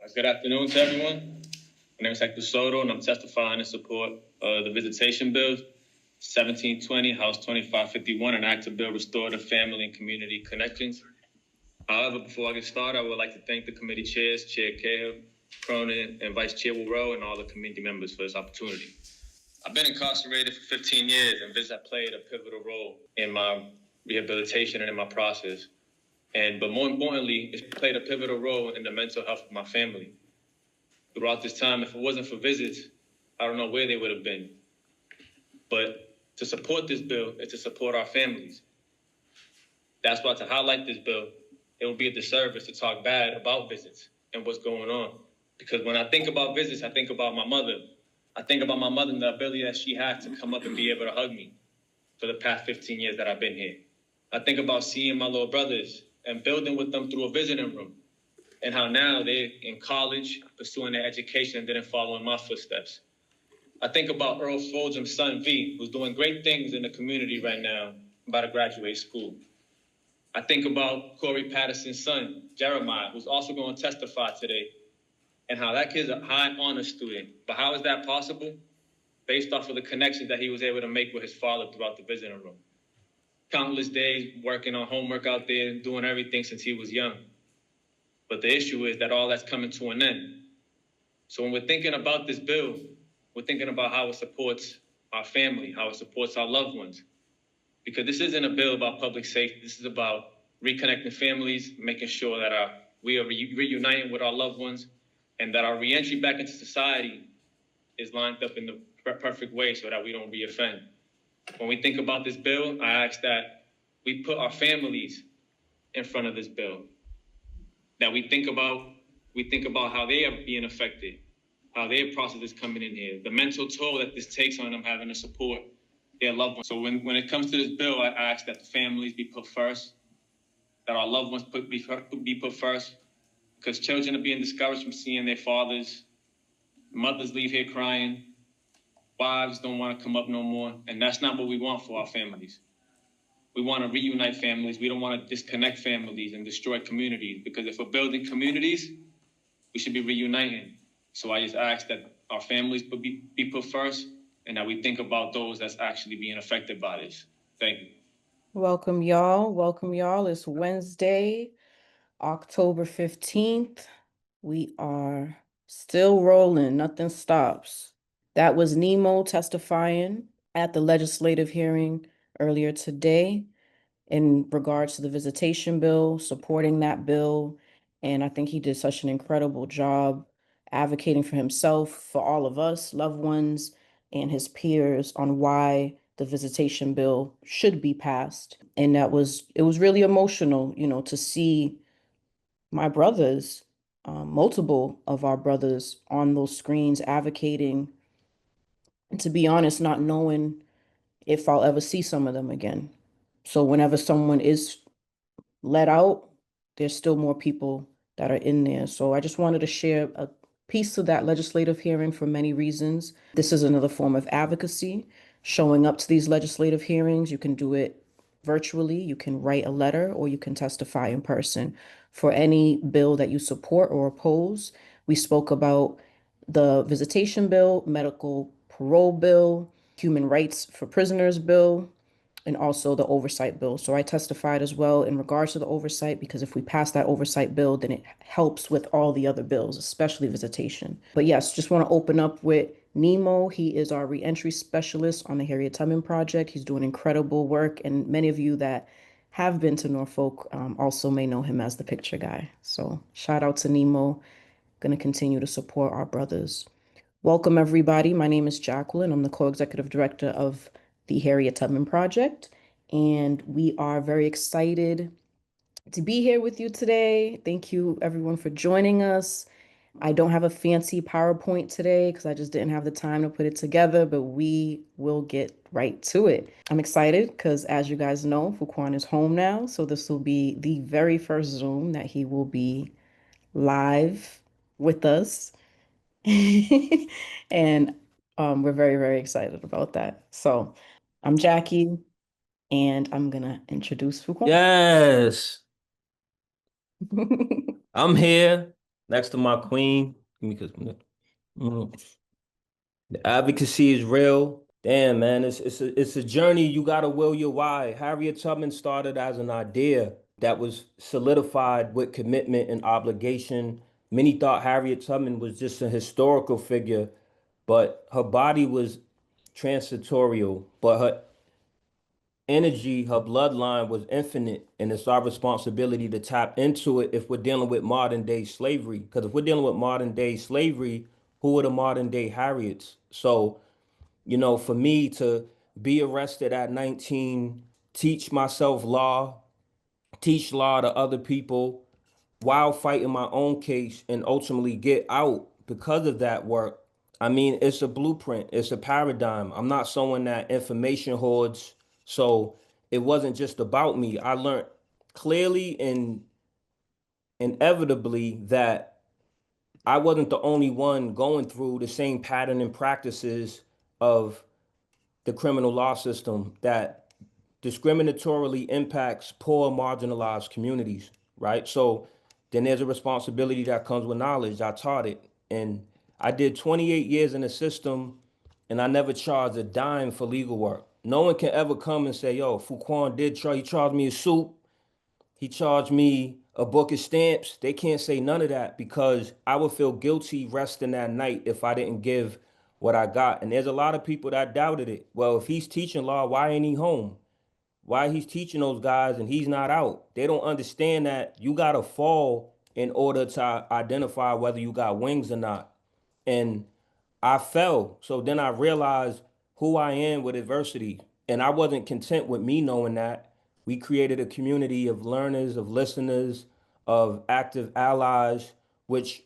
Good afternoon to everyone. My name is Hector Soto, and I'm testifying in support of the visitation bill 1720, House 2551, an act to build restorative family and community connections. However, before I get started, I would like to thank the committee chairs, Chair Cahill, Cronin, and Vice Chair Wilrow, and all the committee members for this opportunity. I've been incarcerated for 15 years, and this has played a pivotal role in my rehabilitation and in my process. But more importantly, it's played a pivotal role in the mental health of my family. Throughout this time, if it wasn't for visits, I don't know where they would have been. But to support this bill is to support our families. That's why to highlight this bill, it would be a disservice to talk bad about visits and what's going on. Because when I think about visits, I think about my mother. I think about my mother and the ability that she had to come up and be able to hug me for the past 15 years that I've been here. I think about seeing my little brothers and building with them through a visiting room, and how now they're in college, pursuing their education and didn't follow in my footsteps. I think about Earl Foldham's son, V, who's doing great things in the community right now, about to graduate school. I think about Corey Patterson's son, Jeremiah, who's also going to testify today, and how that kid's a high honor student. But how is that possible? Based off of the connections that he was able to make with his father throughout the visiting room. Countless days working on homework out there, doing everything since he was young. But the issue is that all that's coming to an end. So when we're thinking about this bill, we're thinking about how it supports our family, how it supports our loved ones. Because this isn't a bill about public safety. This is about reconnecting families, making sure that we are reuniting with our loved ones, and that our reentry back into society is lined up in the perfect way so that we don't reoffend. When we think about this bill, I ask that we put our families in front of this bill. That we think about how they are being affected, how their process is coming in here, the mental toll that this takes on them having to support their loved ones. So when it comes to this bill, I ask that the families be put first, that our loved ones be put first, because children are being discouraged from seeing their fathers, mothers leave here crying, wives don't want to come up no more, and that's not what we want for our families. We want to reunite families. We don't want to disconnect families and destroy communities, because if we're building communities, we should be reuniting. So I just ask that our families be put first, and that we think about those that's actually being affected by this. Thank you. Welcome, y'all. Welcome, y'all. It's Wednesday, October 15th. We are still rolling. Nothing stops. That was Nemo testifying at the legislative hearing earlier today in regards to the visitation bill, supporting that bill. And I think he did such an incredible job advocating for himself, for all of us, loved ones, and his peers on why the visitation bill should be passed. And it was really emotional, to see my brothers, multiple of our brothers on those screens advocating, and to be honest, not knowing if I'll ever see some of them again. So whenever someone is let out, there's still more people that are in there. So I just wanted to share a piece of that legislative hearing for many reasons. This is another form of advocacy, showing up to these legislative hearings. You can do it virtually, you can write a letter, or you can testify in person for any bill that you support or oppose. We spoke about the visitation bill, medical parole bill, human rights for prisoners bill, and also the oversight bill. So I testified as well in regards to the oversight, because if we pass that oversight bill, then it helps with all the other bills, especially visitation. But yes, just want to open up with Nemo. He is our reentry specialist on the Harriet Tubman project. He's doing incredible work, and many of you that have been to Norfolk also may know him as the picture guy. So shout out to Nemo. Going to continue to support our brothers. Welcome, everybody. My name is Jacqueline. I'm the co-executive director of the Harriet Tubman Project, and we are very excited to be here with you today. Thank you, everyone, for joining us. I don't have a fancy PowerPoint today because I just didn't have the time to put it together, but we will get right to it. I'm excited because, as you guys know, FuQuan is home now, so this will be the very first Zoom that he will be live with us. And we're very, very excited about that. So I'm Jackie, and I'm gonna introduce FuQuan. Yes, I'm here. next to my queen. Because the advocacy is real. Damn, man, it's a journey. You gotta will your why. Harriet Tubman started as an idea that was solidified with commitment and obligation. Many thought Harriet Tubman was just a historical figure, but her body was transitorial, but her energy, her bloodline was infinite, and it's our responsibility to tap into it if we're dealing with modern day slavery. Because if we're dealing with modern day slavery, who are the modern day Harriets? So, for me to be arrested at 19, teach myself law, teach law to other people while fighting my own case and ultimately get out because of that work. I mean, it's a blueprint, it's a paradigm. I'm not someone that information hoards. So it wasn't just about me. I learned clearly and inevitably that I wasn't the only one going through the same pattern and practices of the criminal law system that discriminatorily impacts poor marginalized communities, right? So then there's a responsibility that comes with knowledge. I taught it, and I did 28 years in the system, and I never charged a dime for legal work. No one can ever come and say, yo, FuQuan he charged me a soup, he charged me a book of stamps. They can't say none of that because I would feel guilty resting that night if I didn't give what I got. And there's a lot of people that doubted it. Well, if he's teaching law, why ain't he home? Why he's teaching those guys and he's not out? They don't understand that you gotta fall in order to identify whether you got wings or not. And I fell. So then I realized who I am with adversity. And I wasn't content with me knowing that. We created a community of learners, of listeners, of active allies, which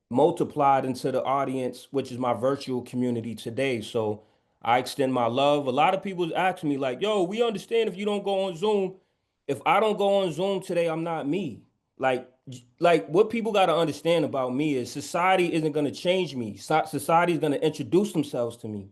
multiplied into the audience, which is my virtual community today. So I extend my love. A lot of people ask me, like, yo, we understand if you don't go on Zoom. If I don't go on Zoom today, I'm not me. Like, like what people got to understand about me is society isn't going to change me. Society is going to introduce themselves to me.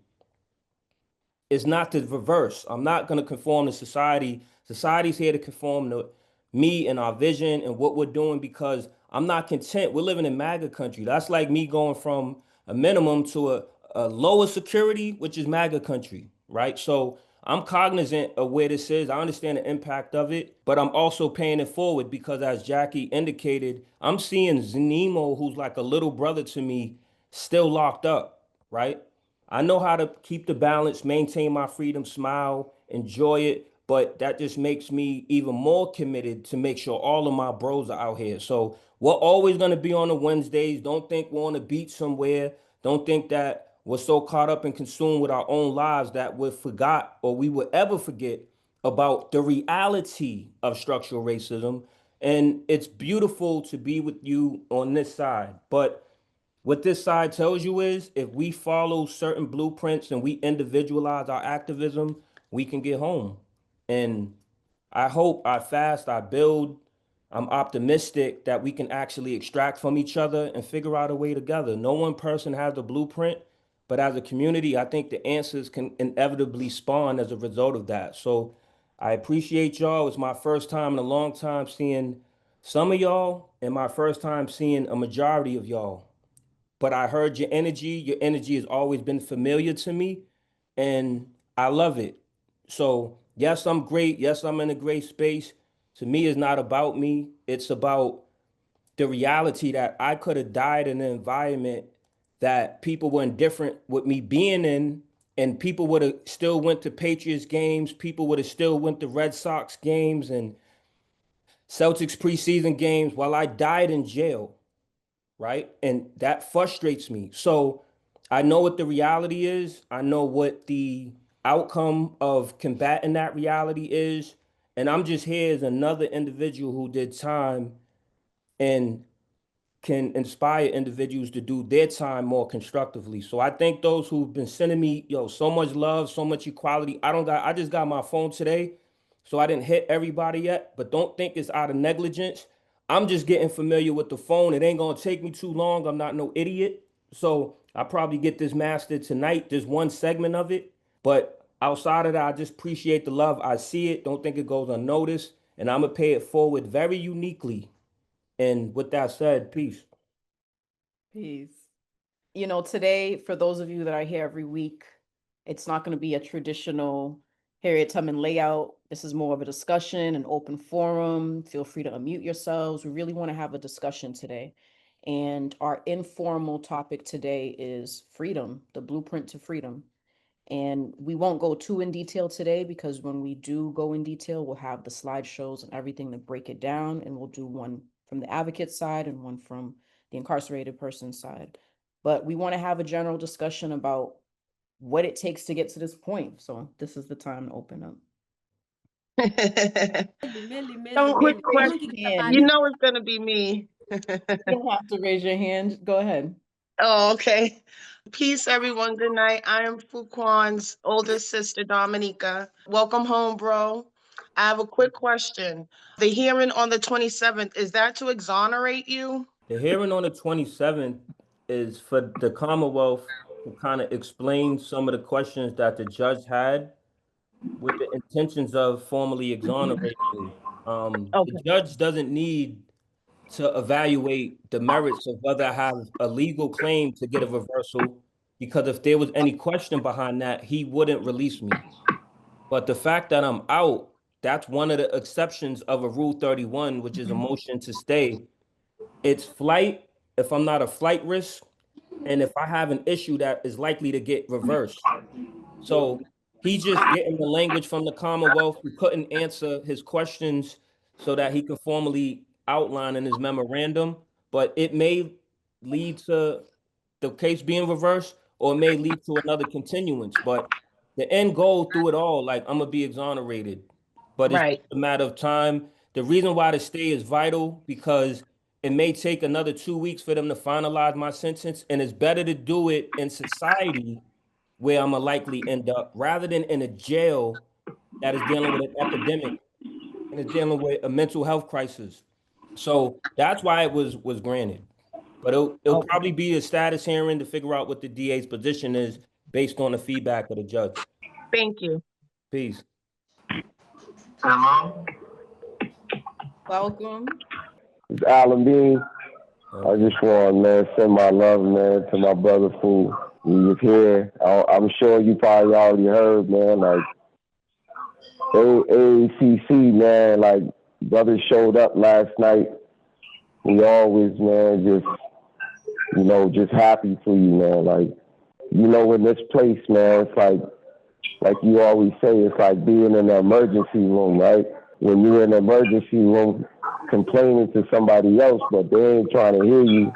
It's not the reverse. I'm not going to conform to society. Society's here to conform to me and our vision and what we're doing because I'm not content. We're living in MAGA country. That's like me going from a minimum to a lower security, which is MAGA country, right? So I'm cognizant of where this is. I understand the impact of it, but I'm also paying it forward because, as Jackie indicated, I'm seeing Zanimo, who's like a little brother to me, still locked up, right? I know how to keep the balance, maintain my freedom, smile, enjoy it, but that just makes me even more committed to make sure all of my bros are out here. So we're always gonna be on the Wednesdays. Don't think we're on a beach somewhere. Don't think that we're so caught up and consumed with our own lives that we forgot or we would ever forget about the reality of structural racism. And it's beautiful to be with you on this side, but what this side tells you is if we follow certain blueprints and we individualize our activism, we can get home. And I hope, I fast, I build, I'm optimistic that we can actually extract from each other and figure out a way together. No one person has the blueprint, but as a community, I think the answers can inevitably spawn as a result of that. So I appreciate y'all. It's my first time in a long time seeing some of y'all and my first time seeing a majority of y'all, but I heard your energy. Your energy has always been familiar to me, and I love it. So, yes, I'm great. Yes, I'm in a great space. To me, it's not about me. It's about the reality that I could have died in an environment that people were indifferent with me being in, and people would have still went to Patriots games. People would have still went to Red Sox games and Celtics preseason games while I died in jail, right? And that frustrates me. So I know what the reality is. I know what the outcome of combating that reality is. And I'm just here as another individual who did time and can inspire individuals to do their time more constructively. So I thank those who've been sending me, so much love, so much equality. I just got my phone today, so I didn't hit everybody yet, but don't think it's out of negligence. I'm just getting familiar with the phone. It ain't gonna take me too long. I'm not no idiot. So I probably get this mastered tonight, just one segment of it. But outside of that, I just appreciate the love. I see it. Don't think it goes unnoticed. And I'm gonna pay it forward very uniquely. And with that said, peace. Peace. You know, today, for those of you that are here every week, it's not going to be a traditional Harriet Tubman layout. This is more of a discussion, an open forum. Feel free to unmute yourselves. We really want to have a discussion today. And our informal topic today is freedom, the blueprint to freedom. And we won't go too in detail today because when we do go in detail, we'll have the slideshows and everything to break it down. And we'll do one from the advocate side and one from the incarcerated person side. But we want to have a general discussion about what it takes to get to this point. So this is the time to open up. Quick question. You know it's going to be me. You don't have to raise your hand. Go ahead. Oh, okay. Peace, everyone. Good night. I am FuQuan's oldest sister, Dominica. Welcome home, bro. I have a quick question. The hearing on the 27th, is that to exonerate you? The hearing on the 27th is for the Commonwealth to kind of explain some of the questions that the judge had with the intentions of formally exonerating you. The judge doesn't need to evaluate the merits of whether I have a legal claim to get a reversal, because if there was any question behind that, he wouldn't release me. But the fact that I'm out, that's one of the exceptions of a Rule 31, which is a motion to stay. It's flight if I'm not a flight risk, and if I have an issue that is likely to get reversed. So he's just getting the language from the Commonwealth who couldn't answer his questions so that he could formally outline in his memorandum, but it may lead to the case being reversed, or it may lead to another continuance. But the end goal through it all, like, I'm gonna be exonerated, but it's Right. a matter of time. The reason why the stay is vital, because it may take another 2 weeks for them to finalize my sentence, and it's better to do it in society where I'm gonna likely end up, rather than in a jail that is dealing with an epidemic and is dealing with a mental health crisis. So that's why it was granted. But it'll probably be a status hearing to figure out what the DA's position is based on the feedback of the judge. Thank you. Peace. Hello. Welcome. It's Alan B. I just want to send my love, man, to my brother Fu. He was here. I'm sure you probably already heard, man, like AACC, man, like brothers showed up last night. We always, man, just happy for you, man. Like, in this place, man, it's like you always say, it's like being in an emergency room, right? When you're in an emergency room complaining to somebody else, but they ain't trying to hear you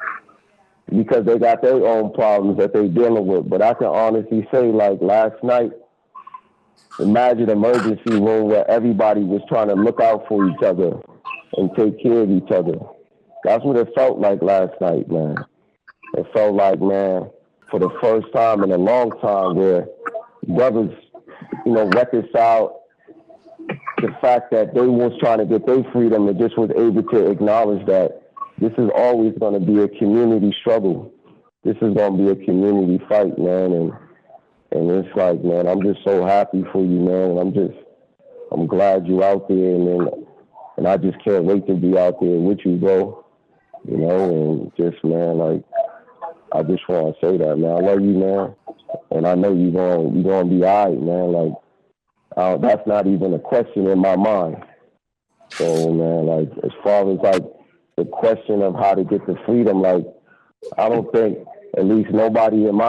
because they got their own problems that they're dealing with. But I can honestly say, like, last night, imagine an emergency room where everybody was trying to look out for each other and take care of each other. That's what it felt like last night, man. It felt like, man, for the first time in a long time, where brothers, reconciled the fact that they was trying to get their freedom and just was able to acknowledge that this is always going to be a community struggle. This is going to be a community fight, man. And it's like, man, I'm just so happy for you, man. And I'm glad you're out there, and I just can't wait to be out there with you, bro. And just, man, like, I just want to say that, man. I love you, man. And I know you're going to be all right, man. Like, that's not even a question in my mind. So, man, like, as far as, like, the question of how to get the freedom, like, I don't think, at least nobody during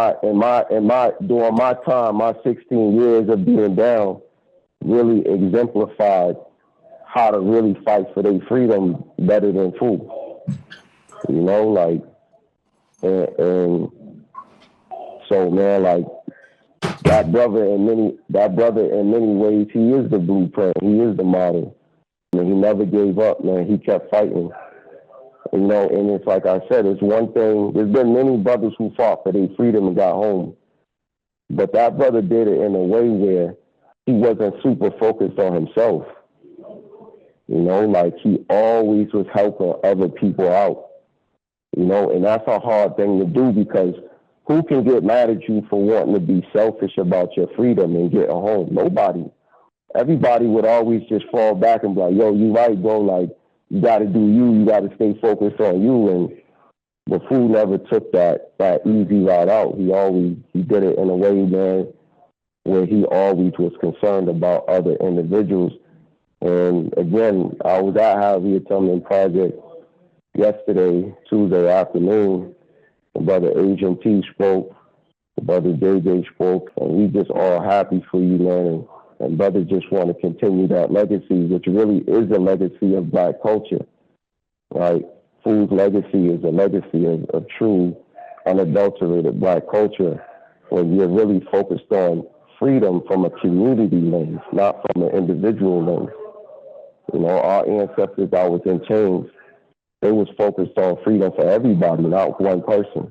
my time, my 16 years of being down, really exemplified how to really fight for their freedom better than Fu. Like, and so, man, like, that brother in many ways, he is the blueprint. He is the model. And he never gave up, man. He kept fighting. And it's like I said, it's one thing. There's been many brothers who fought for their freedom and got home. But that brother did it in a way where he wasn't super focused on himself. Like, he always was helping other people out. And that's a hard thing to do, because who can get mad at you for wanting to be selfish about your freedom and getting home? Nobody. Everybody would always just fall back and be like, yo, you right, bro. Like, you got to do you. You got to stay focused on you. And But Fu never took that easy route out. He did it in a way, man, where he always was concerned about other individuals. And again, I was at Harriet Tubman Project yesterday, Tuesday afternoon. The brother Agent T spoke, the brother JJ spoke, and we just all happy for you, man. And brother just want to continue that legacy, which really is a legacy of Black culture, right? Fu's legacy is a legacy of true, unadulterated Black culture, when you're really focused on freedom from a community lens, not from an individual lens. You know, our ancestors that was in chains, they was focused on freedom for everybody, not one person.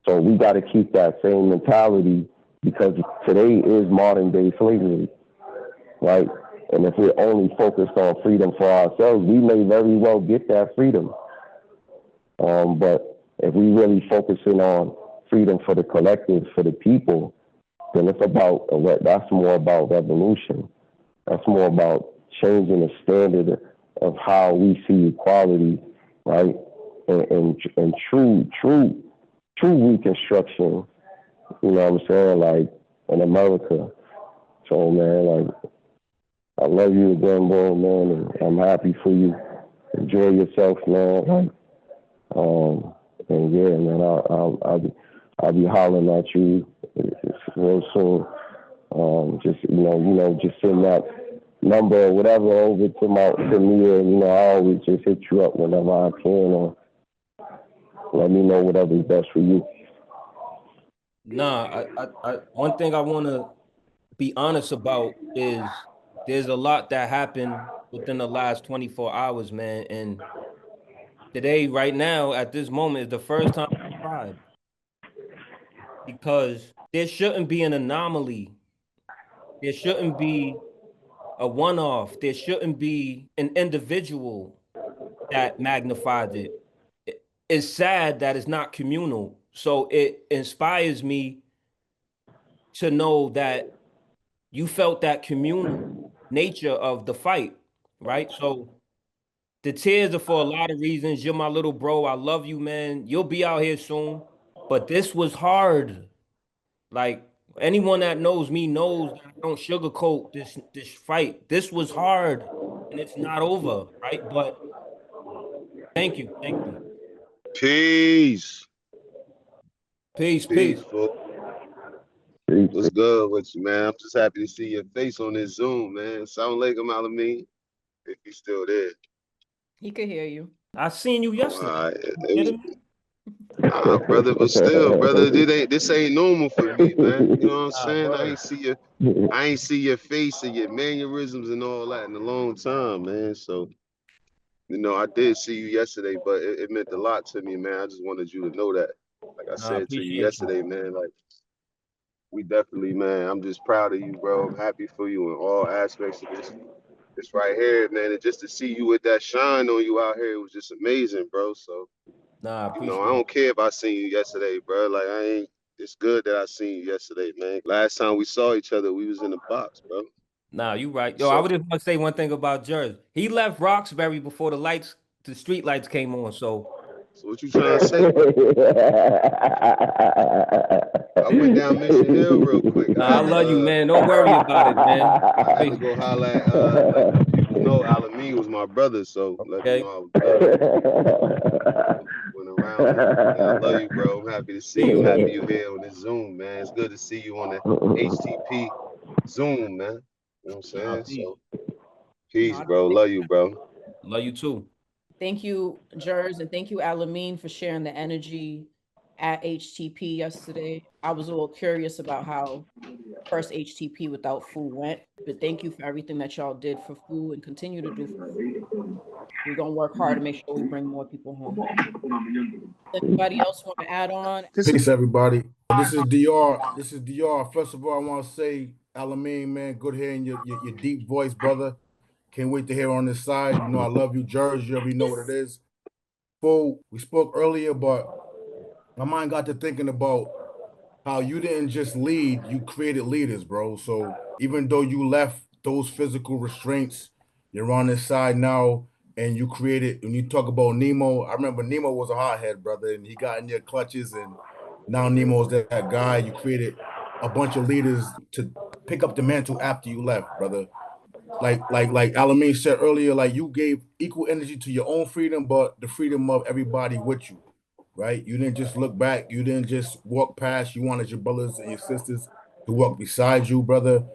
So we got to keep that same mentality, because today is modern day slavery, right? And if we're only focused on freedom for ourselves, we may very well get that freedom. But if we really focusing on freedom for the collective, for the people, then that's more about revolution. That's more about changing the standard of how we see equality, right? And true reconstruction, you know what I'm saying, like in America. So man, like, I love you again, bro, man, and I'm happy for you. Enjoy yourself, man. And yeah, man, I'll be hollering at you real soon. Just just send that number or whatever over to me, and I always just hit you up whenever I can, or let me know whatever's best for you. Nah, I one thing I want to be honest about is there's a lot that happened within the last 24 hours, man. And today, right now, at this moment, is the first time I cried, because there shouldn't be an anomaly. There shouldn't be a one-off. There shouldn't be an individual that magnifies it. It's sad that it's not communal. So it inspires me to know that you felt that communal nature of the fight, right? So the tears are for a lot of reasons. You're my little bro. I love you, man. You'll be out here soon. But this was hard. Like, anyone that knows me knows that I don't sugarcoat this fight. This was hard, and it's not over, right? But thank you. Peace. Peace. Fool. What's good with you, man? I'm just happy to see your face on this Zoom, man. Sound like him out of me, if he's still there. He could hear you. I seen you yesterday. Nah, brother, but still, brother, this ain't normal for me, man. You know what I'm saying? Word. I ain't see your face and your mannerisms and all that in a long time, man. So, I did see you yesterday, but it meant a lot to me, man. I just wanted you to know that. Like I said to you yesterday, man, like, we definitely, man, I'm just proud of you, bro. I'm happy for you in all aspects of this right here, man. And just to see you with that shine on you out here, it was just amazing, bro. So, I don't care if I seen you yesterday, bro. Like, it's good that I seen you yesterday, man. Last time we saw each other, we was in the box, bro. Nah, you right. Yo, I would just want to say one thing about Jersey. He left Roxbury before the street lights came on. So what you trying to say? I went down Mission Hill real quick. I love you, man. Don't worry about it, man. I had to go holler at, let people know Alameen was my brother, so let me know I was went around. I love you, bro. I'm happy to see you. Happy you here on this Zoom, man. It's good to see you on the HTP Zoom, man. You know what I'm saying? So, peace, bro. Love you, bro. Love you too. Thank you, Jers, and thank you, Alameen, for sharing the energy at HTP yesterday. I was a little curious about how first HTP without Fu went, but thank you for everything that y'all did for Fu and continue to do for Fu. We're gonna work hard to make sure we bring more people home. Anybody else want to add on? Peace, everybody. This is DR. First of all, I want to say, Alameen, man, good hearing your deep voice, brother. Can't wait to hear on this side. You know, I love you, Jersey. You already know what it is. Fu, we spoke earlier, but my mind got to thinking about how you didn't just lead, you created leaders, bro. So even though you left those physical restraints, you're on this side now. and you created, when you talk about Nemo, I remember Nemo was a hothead, brother, and he got in your clutches, and now Nemo's that guy. You created a bunch of leaders to pick up the mantle after you left, brother. Like Alameen said earlier, like you gave equal energy to your own freedom, but the freedom of everybody with you, right? You didn't just look back, you didn't just walk past, you wanted your brothers and your sisters to walk beside you, brother.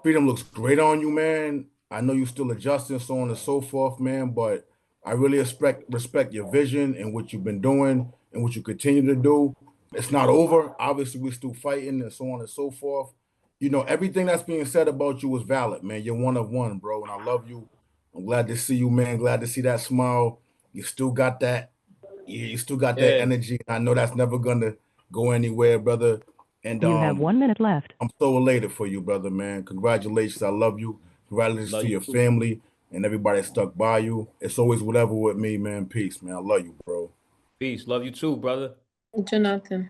Freedom looks great on you, man. I know you still adjusting, so on and so forth, man, but I really respect your vision and what you've been doing and what you continue to do. It's not over. Obviously, we're still fighting and so on and so forth. You know, everything that's being said about you is valid, man. You're one of one, bro, and I love you. I'm glad to see you, man. Glad to see that smile. You still got that. You still got that Yeah. energy. I know that's never gonna go anywhere, brother. And You have 1 minute left. I'm so elated for you, brother, man. Congratulations. I love you. Congratulations Love to you your too. family and everybody that stuck by you. It's always whatever with me, man. Peace, man. I love you, bro. Peace. Love you too, brother. Jonathan.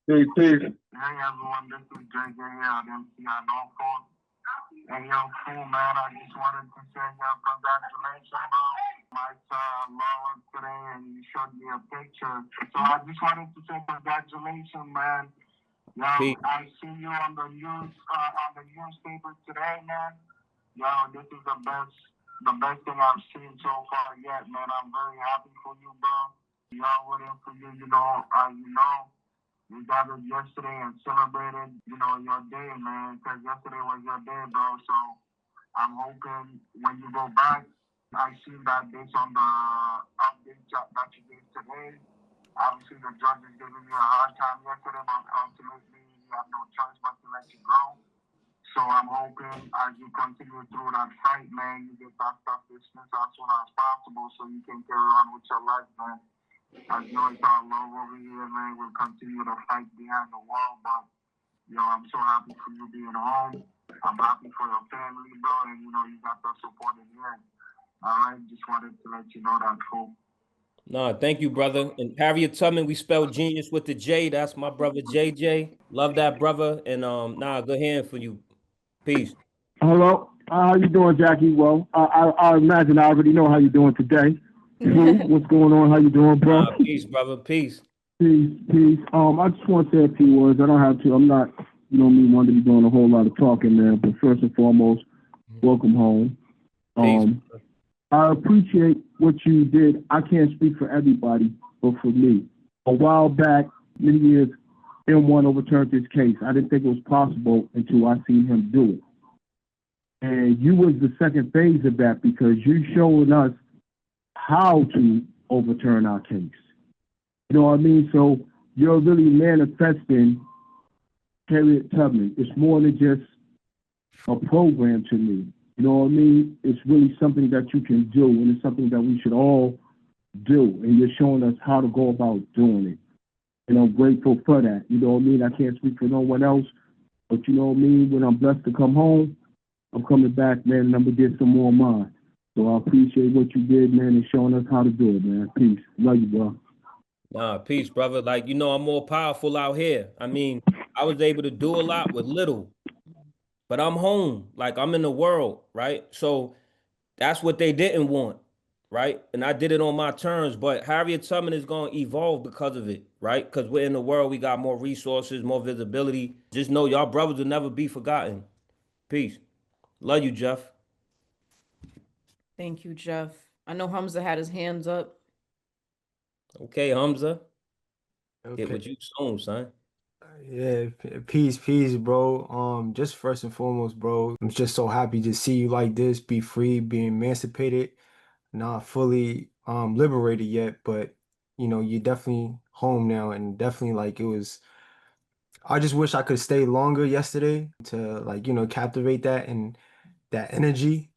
Peace, peace. Hey everyone, this is JJ here at MCI Norfolk. And yo, cool man, I just wanted to say congratulations, bro. My son Laura today and you showed me a picture. So I just wanted to say congratulations, man. Yo, Peace. I see you on the news, on the newspaper today, man. Yo, this is the best thing I've seen so far yet, man. I'm very happy for you, bro. Y'all waiting for you, we gathered yesterday and celebrated, your day, man, because yesterday was your day, bro. So I'm hoping when you go back, I see that based on the update that you gave today. Obviously, the judge is giving you a hard time yesterday, but ultimately, you have no choice but to let you go. So I'm hoping as you continue through that fight, man, you get that stuff dismissed as soon as possible so you can carry on with your life, man. I know it's all love over here, man. We'll continue to fight behind the wall, but, I'm so happy for you being home. I'm happy for your family, bro, and, you got the support in here. All right, just wanted to let you know that, fool. Nah, thank you, brother. And Harriet Tubman, we spell genius with the J. That's my brother JJ. Love that, brother. And good hand for you. Peace. Hello, how you doing, Jackie? Well, I imagine I already know how you doing today. What's going on? How you doing, bro? Peace, brother. Peace. Peace, peace. I just want to say a few words. I don't have to. I'm not, me, one to be doing a whole lot of talking, man. But first and foremost, welcome home. Peace. I appreciate what you did. I can't speak for everybody, but for me, a while back, many years, M1 overturned this case. I didn't think it was possible until I seen him do it. And you was the second phase of that because you showing us how to overturn our case. You know what I mean? So you're really manifesting Harriet Tubman. It's more than just a program to me. You know what I mean? It's really something that you can do, and it's something that we should all do. And you're showing us how to go about doing it. And I'm grateful for that. You know what I mean? I can't speak for no one else, but you know what I mean? When I'm blessed to come home, I'm coming back, man, and I'm going to get some more of mine. So I appreciate what you did, man, and showing us how to do it, man. Peace. Love you, bro. Nah, peace, brother. Like, I'm more powerful out here. I mean, I was able to do a lot with little, but I'm home. Like, I'm in the world, right? So that's what they didn't want, right? And I did it on my terms, but Harriet Tubman is going to evolve because of it, right? Because we're in the world, we got more resources, more visibility. Just know y'all brothers will never be forgotten. Peace. Love you, Jeff. Thank you, Jeff. I know Hamza had his hands up. Okay, Hamza. Okay. Get what you soon, son. Yeah, peace, bro. Just first and foremost, bro, I'm just so happy to see you like this, be free, be emancipated, not fully liberated yet, but you're definitely home now, and definitely like it was. I just wish I could stay longer yesterday to captivate that and that energy.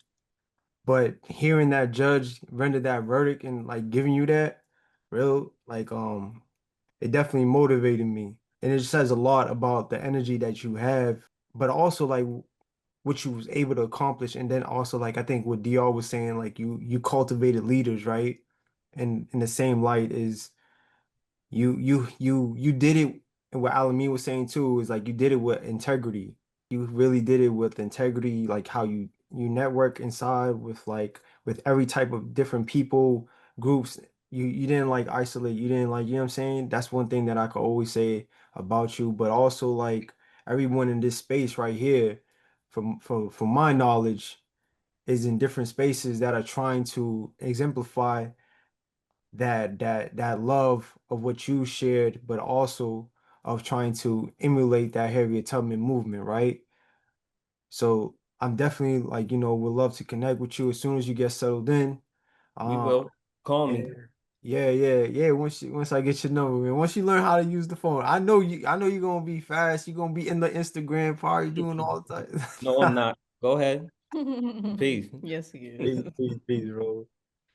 But hearing that judge render that verdict and like giving you that real it definitely motivated me. And it says a lot about the energy that you have, but also like what you was able to accomplish. And then also like I think what DR was saying, like you cultivated leaders, right? And in the same light is you did it, and what Alameen was saying too is like you did it with integrity. You really did it with integrity, like how you network inside with like with every type of different people, groups. You didn't like isolate. You didn't like, you know what I'm saying? That's one thing that I could always say about you. But also like everyone in this space right here, from my knowledge, is in different spaces that are trying to exemplify that love of what you shared, but also of trying to emulate that Harriet Tubman movement, right? So I'm definitely like, would love to connect with you as soon as you get settled in. We Um, will. Call yeah, me. yeah. Once I get your number, man. Once you learn how to use the phone, I know you're gonna be fast. You're gonna be in the Instagram party doing all the No, I'm time. not. Go ahead. Peace. Yes, he is. Peace, bro.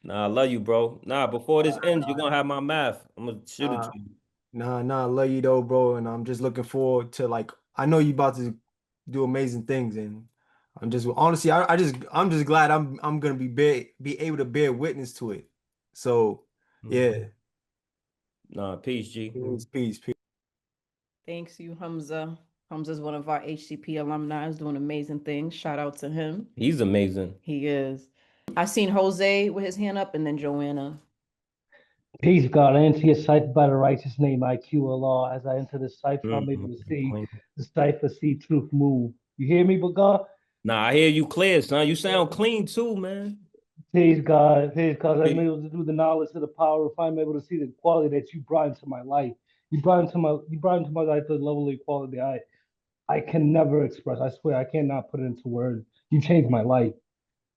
Nah, I love you, bro. Nah, before this ends, you're gonna have my math. I'm gonna shoot it Nah, to you. nah, I love you though, bro, and I'm just looking forward to like I know you about to do amazing things, and I'm just honestly, I'm just glad I'm gonna be able to bear witness to it. So yeah, Nah, peace, G. peace. Thanks you, Hamza. Hamza's one of our HTP alumni, is doing amazing things. Shout out to him. He's amazing. He is. I seen Jose with his hand up, and then Joanna. Peace, God. I enter your cipher by the righteous name, IQLR. As I enter the cipher, I'm able to see Clean. the cipher, see truth move. You hear me, but God? Nah, I hear you clear, son. You sound clean too, man. Peace, God. Peace, God. I'm able to do the knowledge of the power. If I'm able to see the quality that you brought into my life, you brought into my life the level of quality I can never express. I swear, I cannot put it into words. You changed my life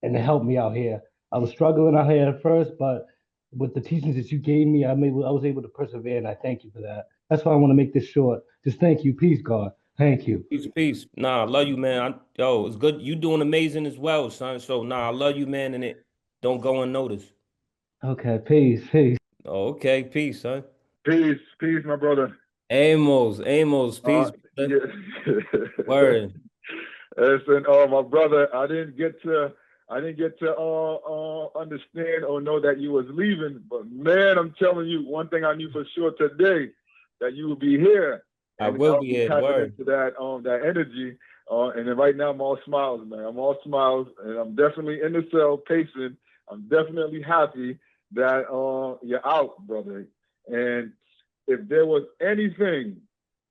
and it helped me out here. I was struggling out here at first, but with the teachings that you gave me, I was able to persevere, and I thank you for that. That's why I want to make this short. Just thank you. Peace, God. Thank you. Peace, peace. Nah, I love you, man. Yo, it's good. You doing amazing as well, son. So, nah, I love you, man, and it don't go unnoticed. Okay, peace. Oh, okay, peace, son. Peace, my brother. Amos, peace, brother. Yeah. Word. Listen, my brother, I didn't get to understand or know that you was leaving, but man, I'm telling you, one thing I knew for sure today, that you would be here. I And will I'll be be here. tapping Word. into that energy. And then right now I'm all smiles, man. I'm all smiles, and I'm definitely in the cell pacing. I'm definitely happy that you're out, brother. And if there was anything,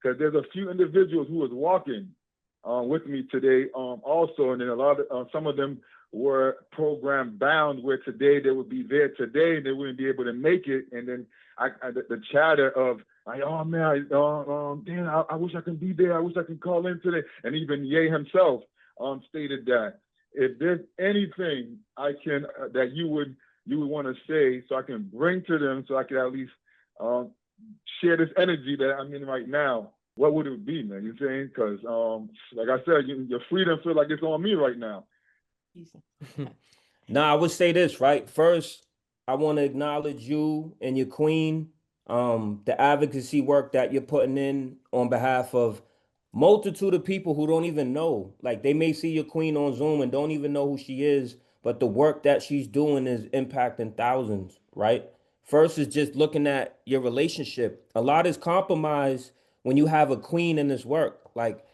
because there's a few individuals who was walking with me today also, and then a lot of some of them were program bound, where today they would be there today and they wouldn't be able to make it. And then the chatter of, oh man, damn, I wish I could be there. I wish I could call in today. And even Ye himself stated that if there's anything I can that you would want to say, so I can bring to them, so I can at least share this energy that I'm in right now, what would it be, man? You saying? Because like I said, your freedom feels like it's on me right now. Nah, I would say this, right? First, I want to acknowledge you and your queen, the advocacy work that you're putting in on behalf of multitude of people who don't even know. Like they may see your queen on Zoom and don't even know who she is, but the work that she's doing is impacting thousands, right? First is just looking at your relationship. A lot is compromised when you have a queen in this work. Like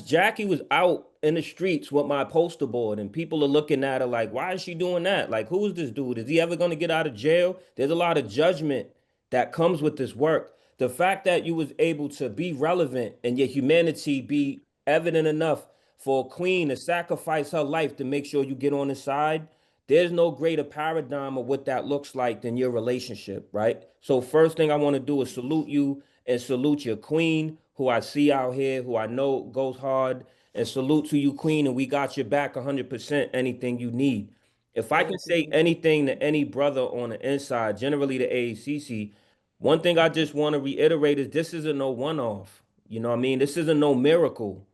Jackie was out in the streets with my poster board, and people are looking at her like, why is she doing that? Like, who is this dude? Is he ever going to get out of jail? There's a lot of judgment that comes with this work. The fact that you was able to be relevant and your humanity be evident enough for a queen to sacrifice her life to make sure you get on the side, there's no greater paradigm of what that looks like than your relationship, right? So first thing I want to do is salute you and salute your queen, who I see out here, who I know goes hard, and salute to you, queen, and we got your back 100%, anything you need. If I can say anything to any brother on the inside, generally the AACC, one thing I just want to reiterate is this isn't no one-off. You know what I mean? This isn't no miracle,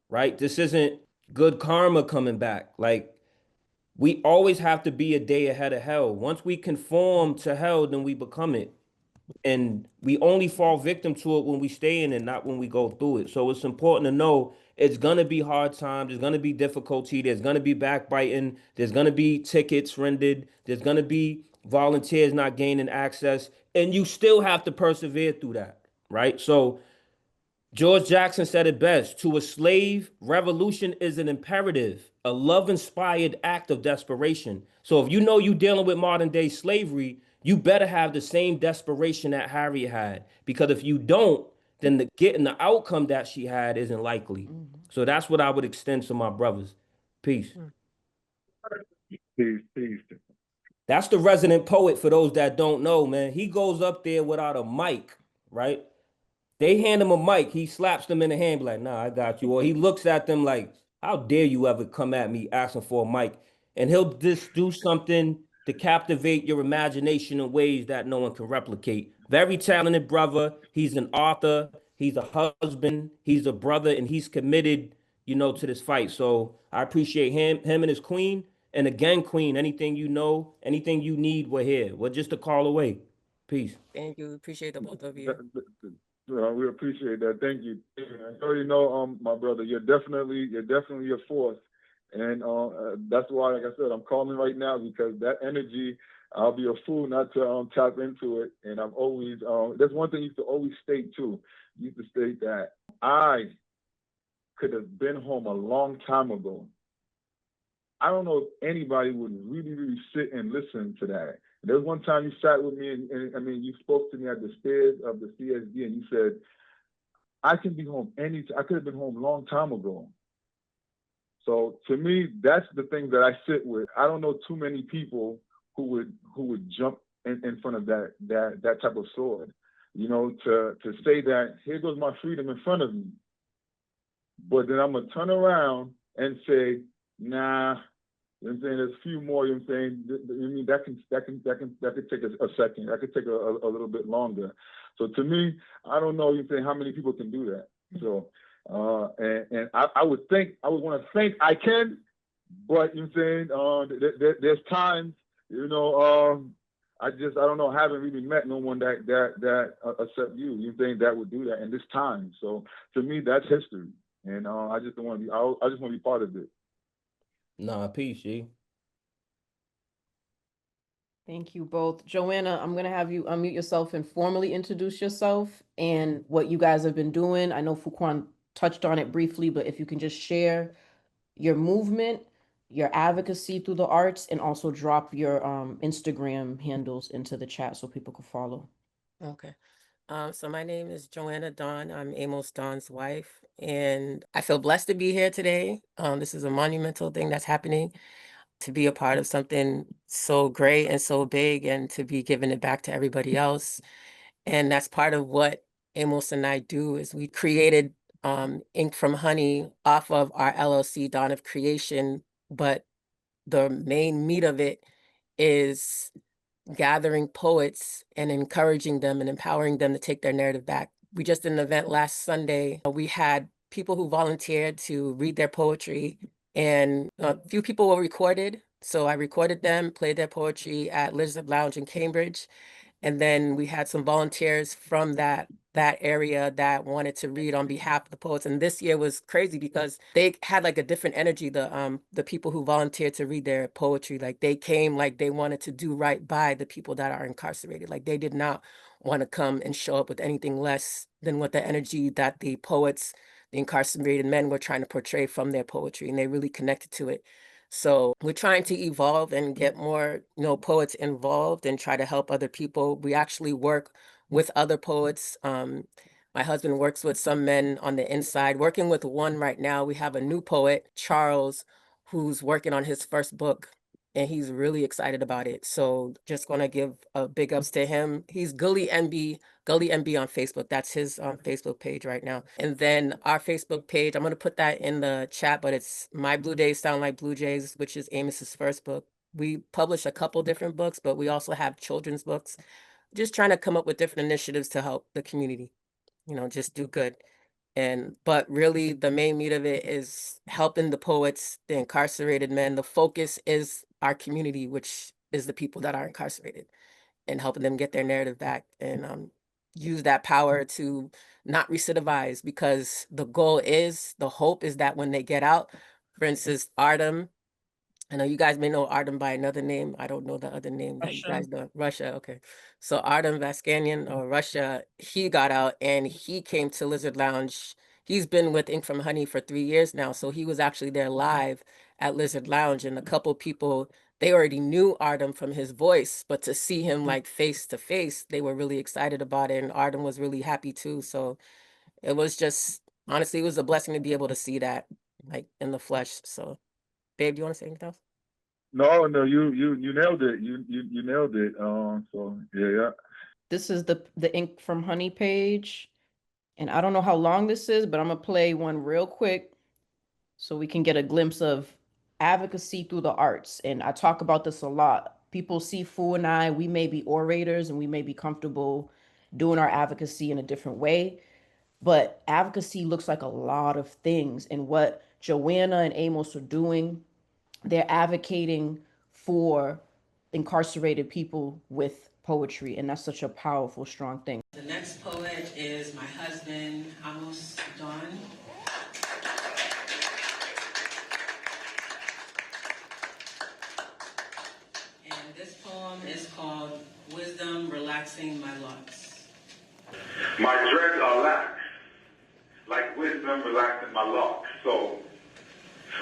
right? This isn't good karma coming back. Like, we always have to be a day ahead of hell. Once we conform to hell, then we become it. And we only fall victim to it when we stay in it, not when we go through it. So it's important to know it's gonna be hard times, there's gonna be difficulty, there's gonna be backbiting, there's gonna be tickets rendered, there's gonna be volunteers not gaining access, and you still have to persevere through that, right? So George Jackson said it best. To a slave, revolution is an imperative, a love-inspired act of desperation. So if you know you're dealing with modern day slavery, you better have the same desperation that Harriet had. Because if you don't, then getting the outcome that she had isn't likely. So that's what I would extend to my brothers. Peace. Peace. That's the resident poet for those that don't know, man. He goes up there without a mic, right? They hand him a mic, he slaps them in the hand, like, nah, I got you. Or he looks at them like, how dare you ever come at me asking for a mic? And he'll just do something to captivate your imagination in ways that no one can replicate. Very talented brother. He's an author, he's a husband, he's a brother, and he's committed, to this fight. So I appreciate him and his queen. And again, queen, anything you know, anything you need, we're here. We're just a call away. Peace. Thank you. Appreciate the both of you. We appreciate that. Thank you. I already know, my brother, you're definitely a force, and that's why, like I said, I'm calling right now because that energy, I'll be a fool not to tap into it. And I've always that's one thing you used to always state too. You used to state that I could have been home a long time ago. I don't know if anybody would really sit and listen to that. There was one time you sat with me and I mean, you spoke to me at the stairs of the CSD and you said, I can be home I could have been home a long time ago. So to me, that's the thing that I sit with. I don't know too many people who would jump in front of that type of sword, to say that here goes my freedom in front of me. But then I'm gonna turn around and say, nah, I'm saying there's a few more. I'm saying that could take a second. That could take a little bit longer. So to me, I don't know. You're saying how many people can do that. So and I would want to think I can, but you're saying there's times I don't know. I haven't really met no one that except you. You think that would do that in this time. So to me, that's history, and I just don't want to be. I just want to be part of it. Nah, peace, G. Thank you both. Joanna, I'm going to have you unmute yourself and formally introduce yourself and what you guys have been doing. I know FuQuan touched on it briefly, but if you can just share your movement, your advocacy through the arts, and also drop your Instagram handles into the chat so people can follow. Okay. So my name is Joanna Dawn. I'm Amos Dawn's wife, and I feel blessed to be here today. This is a monumental thing that's happening, to be a part of something so great and so big, and to be giving it back to everybody else. And that's part of what Amos and I do. Is we created Ink from Honey off of our LLC, Dawn of Creation, but the main meat of it is gathering poets and encouraging them and empowering them to take their narrative back. We just did an event last Sunday. We had people who volunteered to read their poetry, and a few people were recorded. So I recorded them, played their poetry at Lizard Lounge in Cambridge. And then we had some volunteers from that area that wanted to read on behalf of the poets. And this year was crazy because they had like a different energy. The people who volunteered to read their poetry, like they came like they wanted to do right by the people that are incarcerated. Like they did not want to come and show up with anything less than what the energy that the poets, the incarcerated men, were trying to portray from their poetry. And they really connected to it. So we're trying to evolve and get more, poets involved and try to help other people. We actually work with other poets. My husband works with some men on the inside, working with one right now. We have a new poet, Charles, who's working on his first book, and he's really excited about it. So just going to give a big ups to him. He's Gully MB on Facebook. That's his Facebook page right now. And then our Facebook page, I'm going to put that in the chat, but it's My Blue Days Sound Like Blue Jays, which is Amos's first book. We publish a couple different books, but we also have children's books. Just trying to come up with different initiatives to help the community, just do good. But really the main meat of it is helping the poets, the incarcerated men. The focus is our community, which is the people that are incarcerated, and helping them get their narrative back and use that power to not recidivize, because the hope is that when they get out, for instance, Artem, I know you guys may know Artem by another name. I don't know the other name that you guys know. Russia, okay. So Artem Vaskanian or Russia, he got out and he came to Lizard Lounge. He's been with Ink from Honey for 3 years now. So he was actually there live at Lizard Lounge, and a couple people, they already knew Artem from his voice, but to see him like face to face, they were really excited about it. And Artem was really happy too. So it was just, honestly, it was a blessing to be able to see that like in the flesh. So babe, do you want to say anything else? No, you nailed it. You nailed it. So yeah. This is the Ink from Honey page. And I don't know how long this is, but I'm gonna play one real quick so we can get a glimpse of advocacy through the arts. And I talk about this a lot. People see Fu and I, we may be orators and we may be comfortable doing our advocacy in a different way, but advocacy looks like a lot of things. And what Joanna and Amos are doing, they're advocating for incarcerated people with poetry, and that's such a powerful, strong thing. The next poet is my husband, Amos Don. And this poem is called Wisdom Relaxing My Locks. My dreads are lax, like wisdom relaxing my locks. So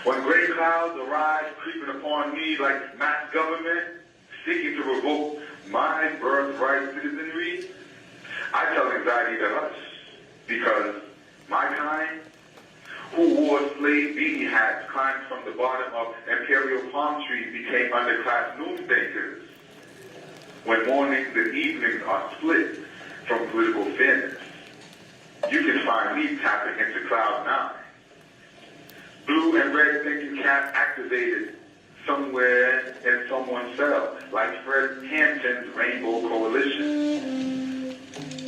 when gray clouds arise, creeping upon me like mass government, seeking to revoke my birthright citizenry, I tell anxiety to hush, because my kind, who wore slave beanie hats, climbed from the bottom of imperial palm trees, became underclass noon-thinkers. When mornings and evenings are split from political fairness, you can find me tapping into cloud nine. Blue and red thinking cap activated somewhere in someone's cell, like Fred Hampton's Rainbow Coalition.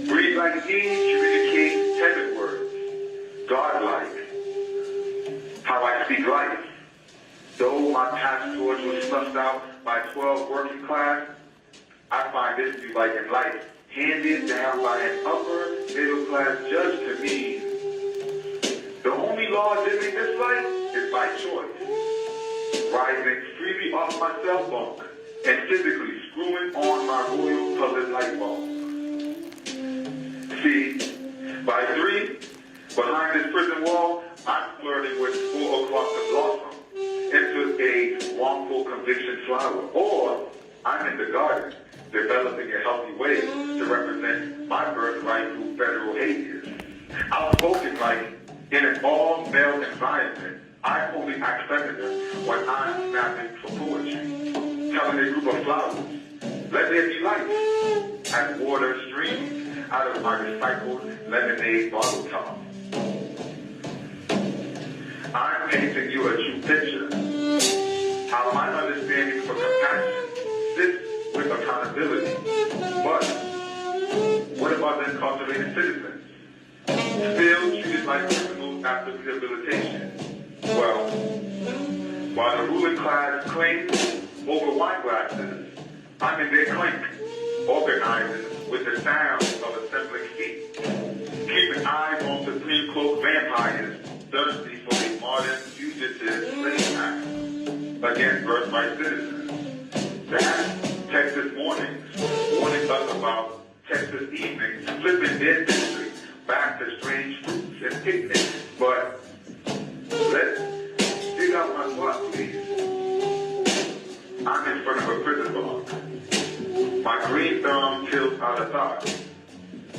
Breathe like me, communicate heaven words, godlike. How I speak life. Though my past torch was snuffed out by 12 working class, I find this to be like in life, handed down by an upper middle class judge to me. The only law living this life is by choice. Rising freely off my cell bunk and physically screwing on my royal colored light bulb. See, by 3, behind this prison wall, I'm flirting with 4 o'clock to blossom into a wrongful conviction flower. Or I'm in the garden, developing a healthy way to represent my birthright through federal habeas. Outspoken like in an all-male environment, I only act feminine when I'm snapping for poetry, telling a group of flowers, let there be light, as water streams out of my recycled lemonade bottle top. I'm painting you a true picture, how my understanding for compassion sits with accountability. But what about the incarcerated citizens? Still treated like criminals after rehabilitation. Well, while the ruling class clings over wine glasses, I'm in their clink, organizing with the sound of assembling feet, keeping eyes on Supreme Court vampires thirsty for a modern fugitive slave act against birthright citizens. That Texas mornings, warning us about Texas evenings, flipping their district back to strange fruits and picnics. But let's dig out my spot, please. I'm in front of a prison block. My green thumb tilts out of thought.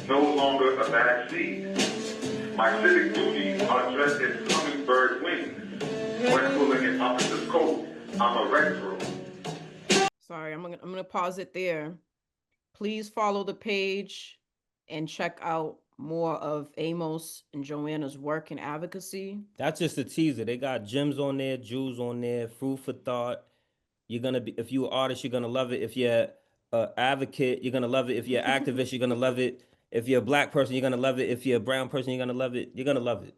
No longer a bad seed. My civic duties are dressed in hummingbird wings. When pulling an officer's coat, I'm a retro. Sorry, I'm gonna pause it there. Please follow the page and check out more of Amos and Joanna's work in advocacy. That's just a teaser. They got gems on there, jewels on there, food for thought. You're gonna be, if you're an artist, you're gonna love it. If you're an advocate, you're gonna love it. If you're an activist, you're gonna love it. If you're a black person, you're gonna love it. If you're a brown person, you're gonna love it. You're gonna love it.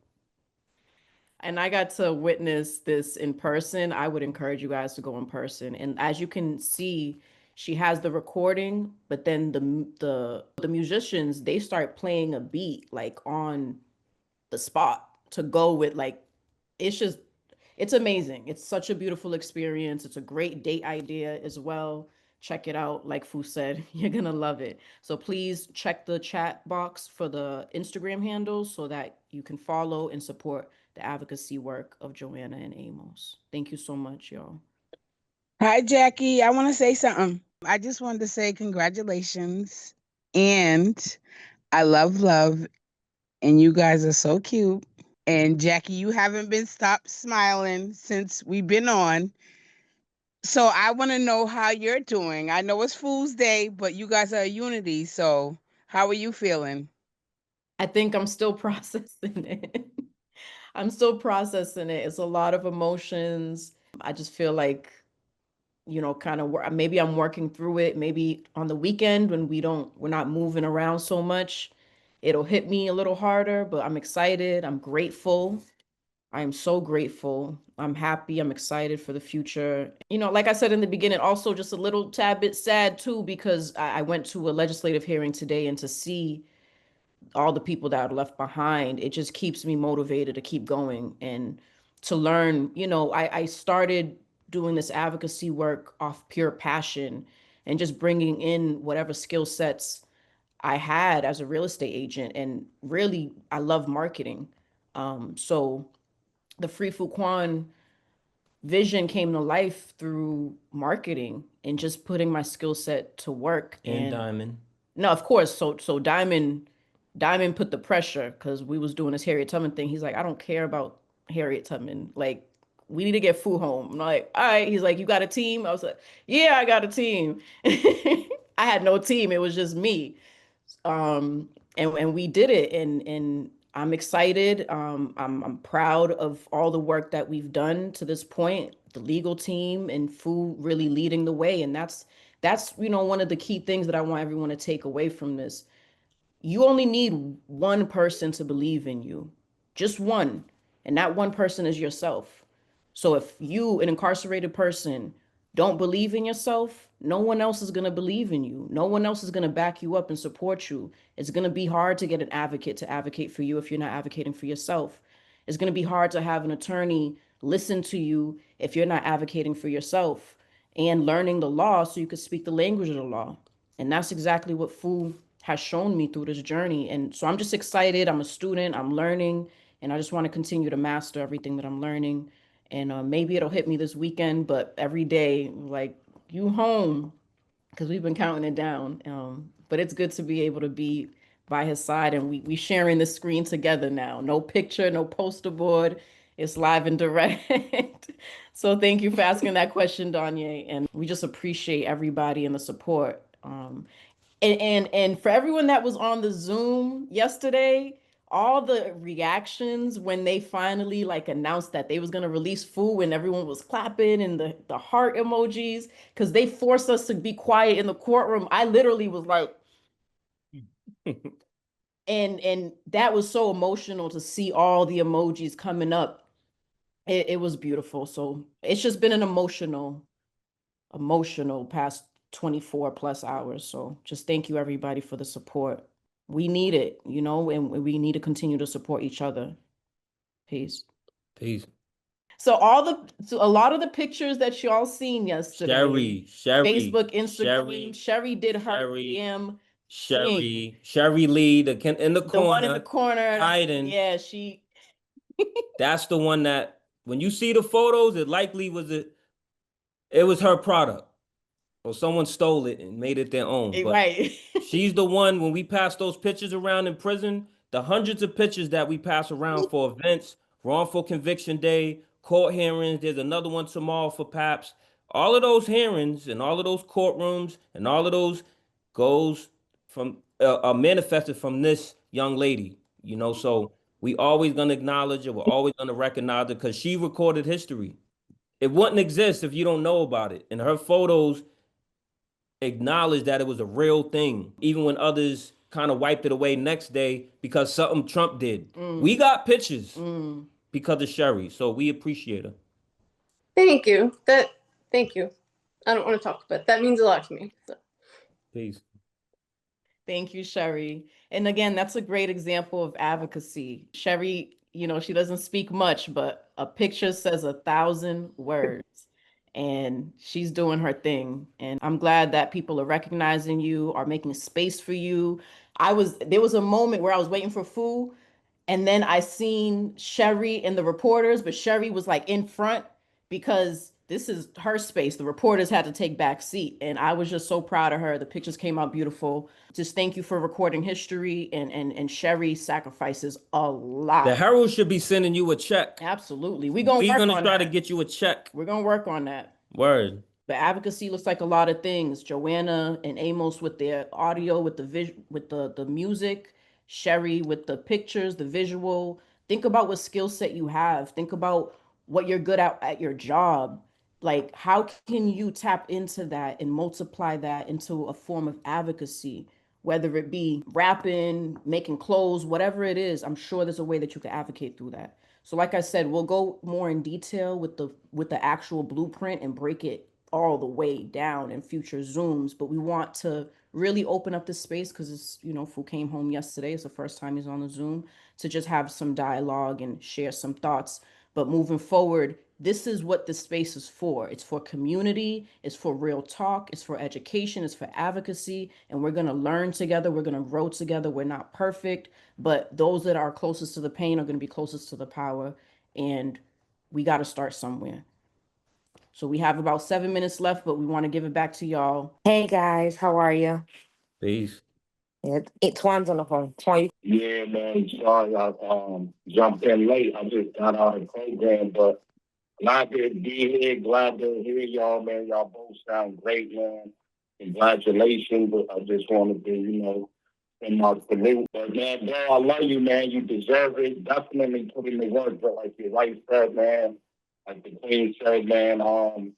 And I got to witness this in person. I would encourage you guys to go in person. And as you can see, she has the recording, but then the musicians, they start playing a beat like on the spot to go with, like, it's amazing. It's such a beautiful experience. It's a great date idea as well. check it out. Like Fu said, you're gonna love it. So please check the chat box for the Instagram handles so that you can follow and support the advocacy work of Joanna and Amos. Thank you so much, y'all. Hi, Jackie. I want to say something. I just wanted to say congratulations. And I love, and you guys are so cute. And Jackie, you haven't been stopped smiling since we've been on. So I want to know how you're doing. I know it's Fool's Day, but you guys are a unity. So how are you feeling? I think I'm still processing it. I'm still processing it. It's a lot of emotions. I just feel like, you know, kind of maybe I'm working through it. Maybe on the weekend when we're not moving around so much, it'll hit me a little harder, but I'm excited. I'm grateful. I am so grateful. I'm happy. I'm excited for the future. You know, like I said in the beginning, also just a little tad bit sad too, because I went to a legislative hearing today, and to see all the people that are left behind, it just keeps me motivated to keep going and to learn. You know, I started doing this advocacy work off pure passion and just bringing in whatever skill sets I had as a real estate agent. And really, I love marketing. So the Free FuQuan vision came to life through marketing and just putting my skill set to work. And Diamond. No, of course. So Diamond put the pressure because we was doing this Harriet Tubman thing. He's like, I don't care about Harriet Tubman. Like, we need to get Fu home. I'm like, all right. He's like, you got a team? I was like, yeah, I got a team. I had no team. It was just me. And we did it, and I'm excited. I'm proud of all the work that we've done to this point, the legal team and Fu really leading the way. And that's you know, one of the key things that I want everyone to take away from this. You only need one person to believe in you, just one. And that one person is yourself. So if you, an incarcerated person, don't believe in yourself, no one else is going to believe in you. No one else is going to back you up and support you. It's going to be hard to get an advocate to advocate for you if you're not advocating for yourself. It's going to be hard to have an attorney listen to you if you're not advocating for yourself and learning the law so you could speak the language of the law. And that's exactly what Fu has shown me through this journey. And so I'm just excited. I'm a student, I'm learning, and I just want to continue to master everything that I'm learning. And maybe it'll hit me this weekend, but every day, like, you home, because we've been counting it down. But it's good to be able to be by his side, and we sharing the screen together now. No picture, no poster board. It's live and direct. So thank you for asking that question, Danye. And we just appreciate everybody and the support. And for everyone that was on the Zoom yesterday, all the reactions when they finally like announced that they was gonna release Fu, and everyone was clapping and the heart emojis, because they forced us to be quiet in the courtroom. I literally was like, and that was so emotional to see all the emojis coming up. It was beautiful. So it's just been an emotional past 24 plus hours. So just thank you everybody for the support. We need it, you know, and we need to continue to support each other. Peace. Peace. So a lot of the pictures that y'all seen yesterday, Sherry, Facebook, Instagram, Sherry did her damn thing. Sherry Lee, in the corner. The one in the corner. Hiding. Yeah, she. That's the one that when you see the photos, it likely was her product. Or someone stole it and made it their own. But right. She's the one, when we pass those pictures around in prison, the hundreds of pictures that we pass around for events, wrongful conviction day, court hearings, there's another one tomorrow for PAPS. All of those hearings and all of those courtrooms and all of those are manifested from this young lady, you know. So we always gonna acknowledge her, we're always gonna recognize her, because she recorded history. It wouldn't exist if you don't know about it. And her photos acknowledge that it was a real thing, even when others kind of wiped it away next day because something Trump did. We got pictures because of Sherry, so we appreciate her. Thank you. Thank you. I don't want to talk, but that means a lot to me. So. Peace. Thank you, Sherry. And again, that's a great example of advocacy. Sherry, you know, she doesn't speak much, but a picture says 1,000 words. and she's doing her thing. And I'm glad that people are recognizing you, are making space for you. There was a moment where I was waiting for Fu, and then I seen Sherry and the reporters, but Sherry was like in front because this is her space. The reporters had to take back seat. And I was just so proud of her. The pictures came out beautiful. Just thank you for recording history. And Sherry sacrifices a lot. The Herald should be sending you a check. Absolutely. We're We're gonna gonna try to get you a check. We're gonna work on that. Word. But advocacy looks like a lot of things. Joanna and Amos with their audio, with the music, Sherry with the pictures, the visual. Think about what skill set you have. Think about what you're good at your job. Like, how can you tap into that and multiply that into a form of advocacy? Whether it be rapping, making clothes, whatever it is, I'm sure there's a way that you can advocate through that. So like I said, we'll go more in detail with the actual blueprint and break it all the way down in future Zooms, but we want to really open up this space because it's, Fu came home yesterday. It's the first time he's on the Zoom, to just have some dialogue and share some thoughts. But moving forward, this is what this space is for. It's for community, it's for real talk, it's for education, it's for advocacy, and we're going to learn together, we're going to grow together. We're not perfect, but those that are closest to the pain are going to be closest to the power, and we got to start somewhere. So we have about 7 minutes left, but we want to give it back to y'all. Hey guys, how are you? Peace. Twan's on the phone. Twan, Yeah, man. Sorry, I jumped in late. I just got out of the program, but glad to be here. Glad to hear y'all, man. Y'all both sound great, man. Congratulations. I just wanted to, send my salute. But man, bro, I love you, man. You deserve it. Definitely put in the work, but like your wife said, man, like the queen said, man. Yo,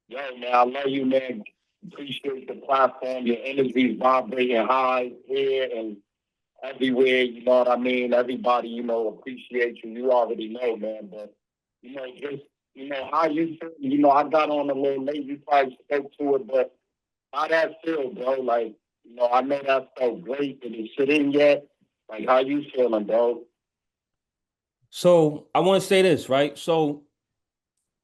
man, I love you, man. Appreciate the platform. Your energy's vibrating high here and everywhere. You know what I mean? Everybody, appreciate you. You already know, man. But, just, how you feel. I got on a little late. You probably spoke to it, but how that feel, bro? Like, I know that felt great. Did it sit in yet? Like, how you feeling, bro? So I want to say this, right? So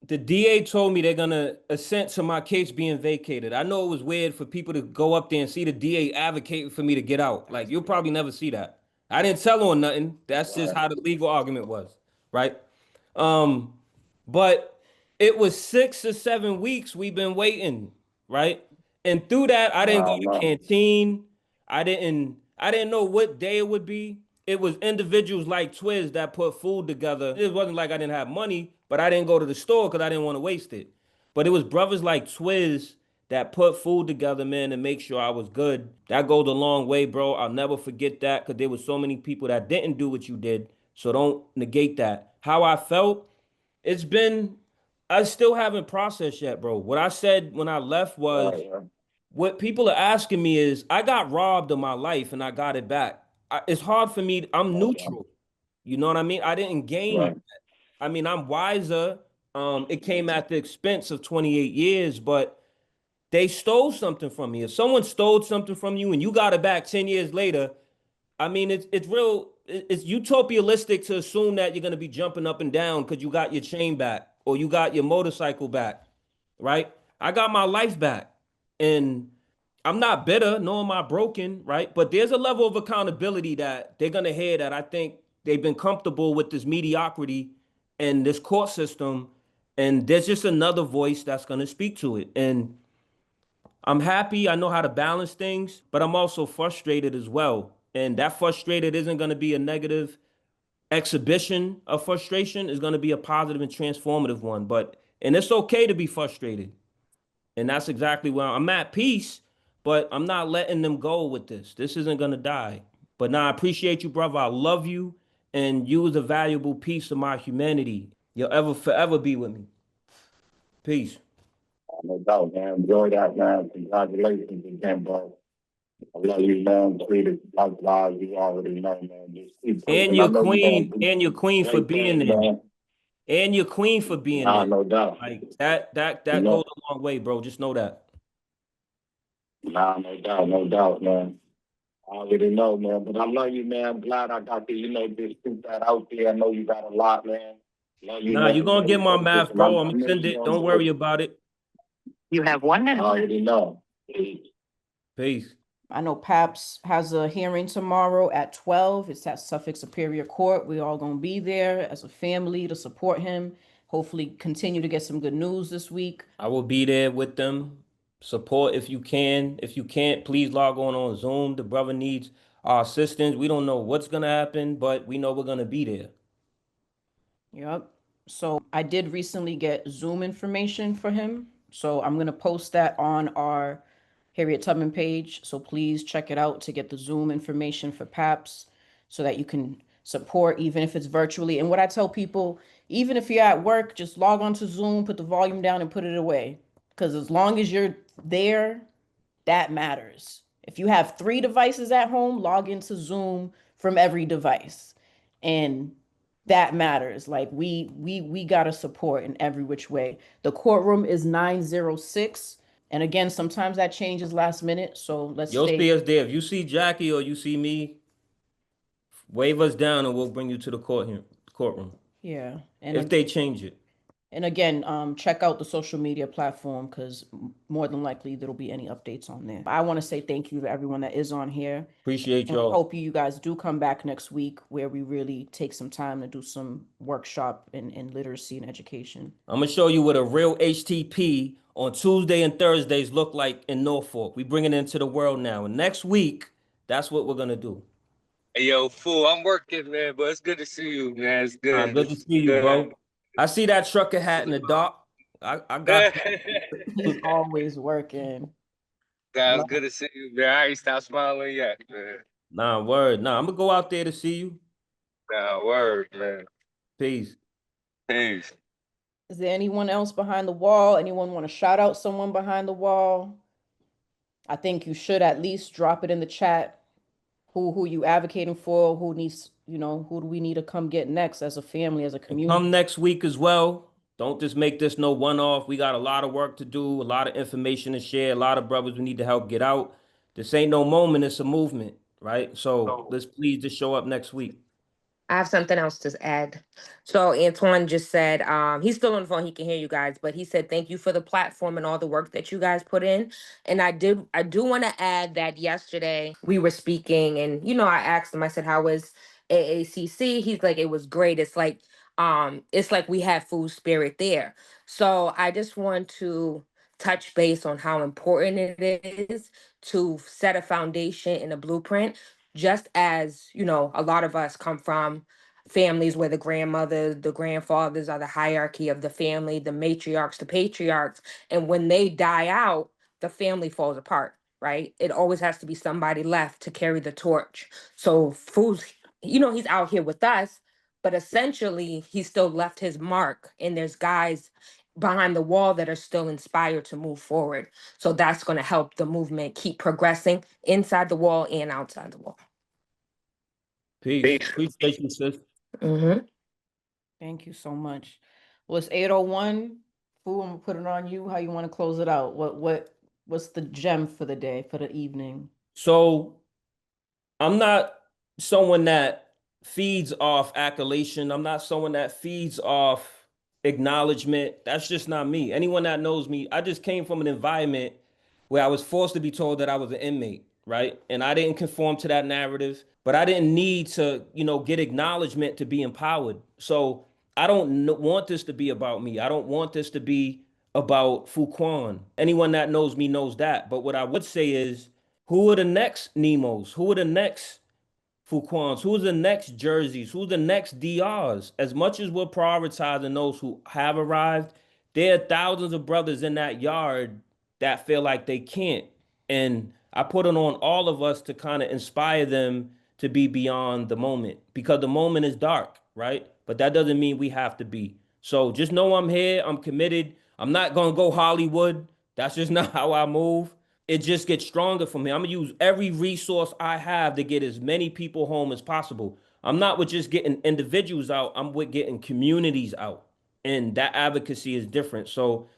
the DA told me they're gonna assent to my case being vacated. I know it was weird for people to go up there and see the DA advocating for me to get out. Like, you'll probably never see that. I didn't tell on nothing. That's just how the legal argument was, right? But it was 6 or 7 weeks we've been waiting, right? And through that, I didn't go to the canteen. I didn't know what day it would be. It was individuals like Twiz that put food together. It wasn't like I didn't have money, but I didn't go to the store because I didn't want to waste it. But it was brothers like Twiz that put food together, man, and make sure I was good. That goes a long way, bro. I'll never forget that because there was so many people that didn't do what you did. So don't negate that. How I felt, I still haven't processed yet, bro. What I said when I left was, what people are asking me is, I got robbed of my life and I got it back. It's hard for me. I'm neutral. You know what I mean? I didn't gain that. I mean, I'm wiser. It came at the expense of 28 years, but they stole something from me. If someone stole something from you and you got it back 10 years later, I mean, it's utopialistic to assume that you're going to be jumping up and down because you got your chain back or you got your motorcycle back, right? I got my life back. And I'm not bitter, nor am I broken, right? But there's a level of accountability that they're going to hear that I think they've been comfortable with this mediocrity and this court system. And there's just another voice that's going to speak to it. And I'm happy. I know how to balance things, but I'm also frustrated as well. And that frustrated isn't going to be a negative exhibition of frustration. It's going to be a positive and transformative one. And it's okay to be frustrated. And that's exactly where I'm at peace, but I'm not letting them go with this. This isn't going to die. But now I appreciate you, brother. I love you. And you is a valuable piece of my humanity. You'll forever be with me. Peace. No doubt, man. Enjoy that, man. Congratulations again, bro. I love you, man. Treated like lives. You already know, man. Just keep pushing. And your queen for being there. And your queen for being there. No doubt. Like that goes a long way, bro. Just know that. No doubt, man. I already know, man. But I love you, man. I'm glad I got to, just put that out there. I know you got a lot, man. Nah, you're gonna get my math, bro. I'm gonna send it. Don't worry about it. You have 1 minute. I already know. Peace. I know Paps has a hearing tomorrow at 12. It's at Suffolk Superior Court. We all gonna be there as a family to support him. Hopefully continue to get some good news this week. I will be there with them. Support if you can. If you can't, please log on Zoom. The brother needs our assistance. We don't know what's gonna happen, but we know we're gonna be there. Yep. So I did recently get Zoom information for him. So I'm going to post that on our Harriet Tubman page. So please check it out to get the Zoom information for PAPS so that you can support, even if it's virtually. And what I tell people, even if you're at work, just log on to Zoom, put the volume down and put it away. Because as long as you're there, that matters. If you have 3 devices at home, log into Zoom from every device. And that matters. Like we gotta support in every which way. The courtroom is 906. And again, sometimes that changes last minute. So let's You'll stay. see us there. If you see Jackie or you see me, wave us down and we'll bring you to the courtroom. Yeah. If they change it. And again, check out the social media platform because more than likely there'll be any updates on there. I want to say thank you to everyone that is on here. Appreciate And y'all. hope you guys do come back next week where we really take some time to do some workshop in literacy and education. I'm gonna show you what a real HTP on Tuesday and Thursdays look like in Norfolk. We bring it into the world now. And next week, that's what we're gonna do. Hey, yo, fool, I'm working, man, but it's good to see you, man. It's good. Good to see you, bro. I see that trucker hat in the dark. I got you. He's always working. Nah, it's good to see you, man. I ain't stopped smiling yet, man. Nah, word. Nah, I'm gonna go out there to see you. Nah, word, man. Peace. Peace. Is there anyone else behind the wall? Anyone want to shout out someone behind the wall? I think you should at least drop it in the chat. Who you advocating for? Who needs, who do we need to come get next as a family, as a community? Come next week as well. Don't just make this no one-off. We got a lot of work to do, a lot of information to share, a lot of brothers we need to help get out. This ain't no moment, it's a movement, right? So let's please just show up next week. I have something else to add. So Antoine just said, he's still on the phone, he can hear you guys, but he said, thank you for the platform and all the work that you guys put in. And I do want to add that yesterday we were speaking and, I asked him, I said, how was AACC? He's like, it was great. It's like we had food spirit there. So I just want to touch base on how important it is to set a foundation and a blueprint, just as, a lot of us come from families where the grandmothers, the grandfathers are the hierarchy of the family, the matriarchs, the patriarchs. And when they die out, the family falls apart, right? It always has to be somebody left to carry the torch. So Food's, he's out here with us, but essentially he still left his mark. And there's guys behind the wall that are still inspired to move forward. So that's going to help the movement keep progressing inside the wall and outside the wall. Peace. Appreciate you, sis. Thank you so much. Well, it's 8:01. Fu, I'm gonna put it on you. How you want to close it out? What's the gem for the day, for the evening? So I'm not someone that feeds off accolation. I'm not someone that feeds off acknowledgement. That's just not me. Anyone that knows me, I just came from an environment where I was forced to be told that I was an inmate, right? And I didn't conform to that narrative, but I didn't need to, get acknowledgement to be empowered. So I don't want this to be about me. I don't want this to be about FuQuan. Anyone that knows me knows that. But what I would say is, who are the next Nemos? Who are the next FuQuans? Who's the next Jerseys? Who's the next DRs? As much as we're prioritizing those who have arrived, there are thousands of brothers in that yard that feel like they can't. And I put it on all of us to kind of inspire them to be beyond the moment, because the moment is dark, right? But that doesn't mean we have to be. So just know I'm here. I'm committed. I'm not going to go Hollywood. That's just not how I move. It just gets stronger for me. I'm gonna use every resource I have to get as many people home as possible. I'm not with just getting individuals out. I'm with getting communities out, and that advocacy is different. So,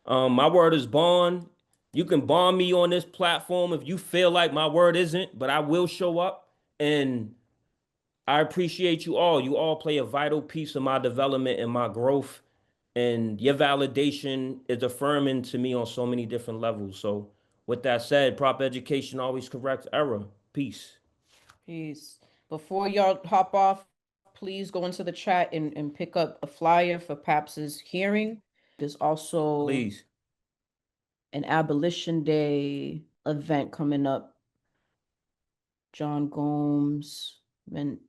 my word is bond. You can bond me on this platform if you feel like my word isn't, but I will show up. And I appreciate you all. You all play a vital piece of my development and my growth. And your validation is affirming to me on so many different levels. So with that said, proper education always corrects error. Peace. Peace. Before y'all hop off, please go into the chat and pick up a flyer for Paps's hearing. There's also Please. an Abolition Day event coming up. John Gomes,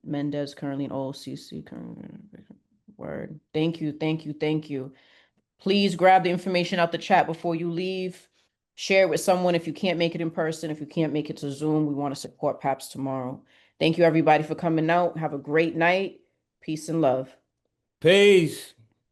Mendez currently in OCC. Word. Thank you, thank you, thank you. Please grab the information out the chat before you leave. Share it with someone if you can't make it in person. If you can't make it to Zoom, we want to support PAPS tomorrow. Thank you, everybody, for coming out. Have a great night. Peace and love. Peace.